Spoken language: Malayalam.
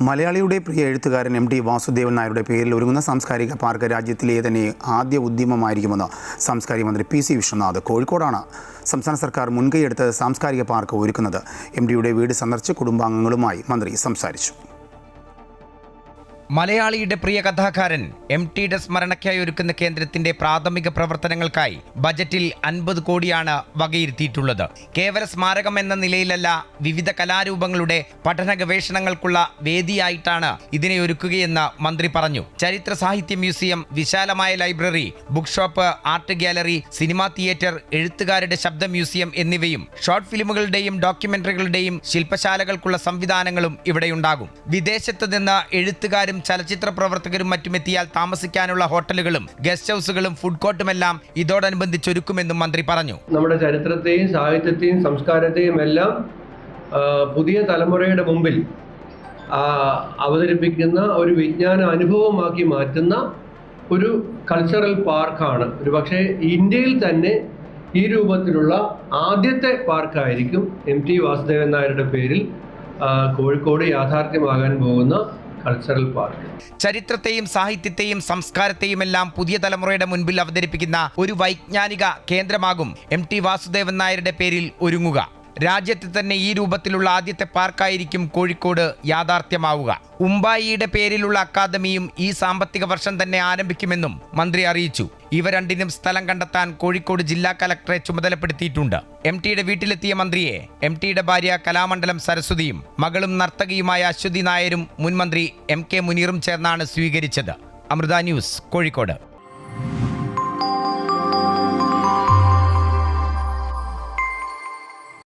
മലയാളിയുടെ പ്രിയ എഴുത്തുകാരൻ എം ടി വാസുദേവൻ നായരുടെ പേരിൽ ഒരുങ്ങുന്ന സാംസ്കാരിക പാർക്ക് രാജ്യത്തിലെ തന്നെ ആദ്യ ഉദ്യമമായിരിക്കുമെന്ന് സാംസ്കാരിക മന്ത്രി പി സി വിശ്വനാഥ്. കോഴിക്കോടാണ് സംസ്ഥാന സർക്കാർ മുൻകൈയെടുത്ത് സാംസ്കാരിക പാർക്ക് ഒരുക്കുന്നത്. എം ടിയുടെ വീട് സന്ദർശിച്ച് കുടുംബാംഗങ്ങളുമായി മന്ത്രി സംസാരിച്ചു. മലയാളിയുടെ പ്രിയ കഥാകാരൻ എം ടിയുടെ സ്മരണയ്ക്കായി ഒരുക്കുന്ന കേന്ദ്രത്തിന്റെ പ്രാഥമിക പ്രവർത്തനങ്ങൾക്കായി ബജറ്റിൽ 50 കോടിയാണ് വകയിരുത്തിയിട്ടുള്ളത്. കേവല സ്മാരകം എന്ന നിലയിലല്ല, വിവിധ കലാരൂപങ്ങളുടെ പഠന ഗവേഷണങ്ങൾക്കുള്ള വേദിയായിട്ടാണ് ഇതിനെ ഒരുക്കുകയെന്ന് മന്ത്രി പറഞ്ഞു. ചരിത്ര സാഹിത്യ മ്യൂസിയം, വിശാലമായ library, book shop, art gallery, cinema theatre, എഴുത്തുകാരുടെ ശബ്ദ മ്യൂസിയം എന്നിവയും ഷോർട്ട് ഫിലിമുകളുടെയും ഡോക്യുമെന്ററികളുടെയും ശില്പശാലകൾക്കുള്ള സംവിധാനങ്ങളും ഇവിടെയുണ്ടാകും. വിദേശത്ത് നിന്ന് എഴുത്തുകാരും ചലച്ചിത്ര പ്രവർത്തകരും മറ്റുമെത്തിയാൽ താമസിക്കാനുള്ള ഹോട്ടലുകളും ഗസ്റ്റ് ഹൗസുകളും ഫുഡ് കോർട്ടുമെല്ലാം ഇതോടനുബന്ധിച്ച് ഒരുക്കുമെന്നും മന്ത്രി പറഞ്ഞു. നമ്മുടെ ചരിത്രത്തെയും സാഹിത്യത്തെയും സംസ്കാരത്തെയും എല്ലാം പുതിയ തലമുറയുടെ മുമ്പിൽ അവതരിപ്പിക്കുന്ന ഒരു വിജ്ഞാന അനുഭവമാക്കി മാറ്റുന്ന ഒരു കൾച്ചറൽ പാർക്കാണ്. ഒരു പക്ഷേ ഇന്ത്യയിൽ തന്നെ ഈ രൂപത്തിലുള്ള ആദ്യത്തെ പാർക്കായിരിക്കും എം ടി വാസുദേവൻ നായരുടെ പേരിൽ കോഴിക്കോട് യാഥാർത്ഥ്യമാകാൻ പോകുന്ന കൾച്ചറൽ പാർക്ക്. ചരിത്രത്തെയും സാഹിത്യത്തെയും സംസ്കാരത്തെയുമെല്ലാം പുതിയ തലമുറയുടെ മുൻപിൽ അവതരിപ്പിക്കുന്ന ഒരു വൈജ്ഞാനിക കേന്ദ്രമാകും എം ടി വാസുദേവൻ നായരുടെ പേരിൽ ഒരുങ്ങുക. രാജ്യത്ത് തന്നെ ഈ രൂപത്തിലുള്ള ആദ്യത്തെ പാർക്കായിരിക്കും കോഴിക്കോട് യാഥാർത്ഥ്യമാവുക. ഉമ്പായിയുടെ പേരിലുള്ള അക്കാദമിയും ഈ സാമ്പത്തിക വർഷം തന്നെ ആരംഭിക്കുമെന്നും മന്ത്രി അറിയിച്ചു. ഇവ രണ്ടിനും സ്ഥലം കണ്ടെത്താൻ കോഴിക്കോട് ജില്ലാ കലക്ടറെ ചുമതലപ്പെടുത്തിയിട്ടുണ്ട്. എം ടിയുടെ വീട്ടിലെത്തിയ മന്ത്രിയെ എം ടിയുടെ ഭാര്യ കലാമണ്ഡലം സരസ്വതിയും മകളും നർത്തകിയുമായ അശ്വതി നായരും മുൻ മന്ത്രി എം കെ മുനീറും ചേർന്നാണ് സ്വീകരിച്ചത്. അമൃത ന്യൂസ്, കോഴിക്കോട്.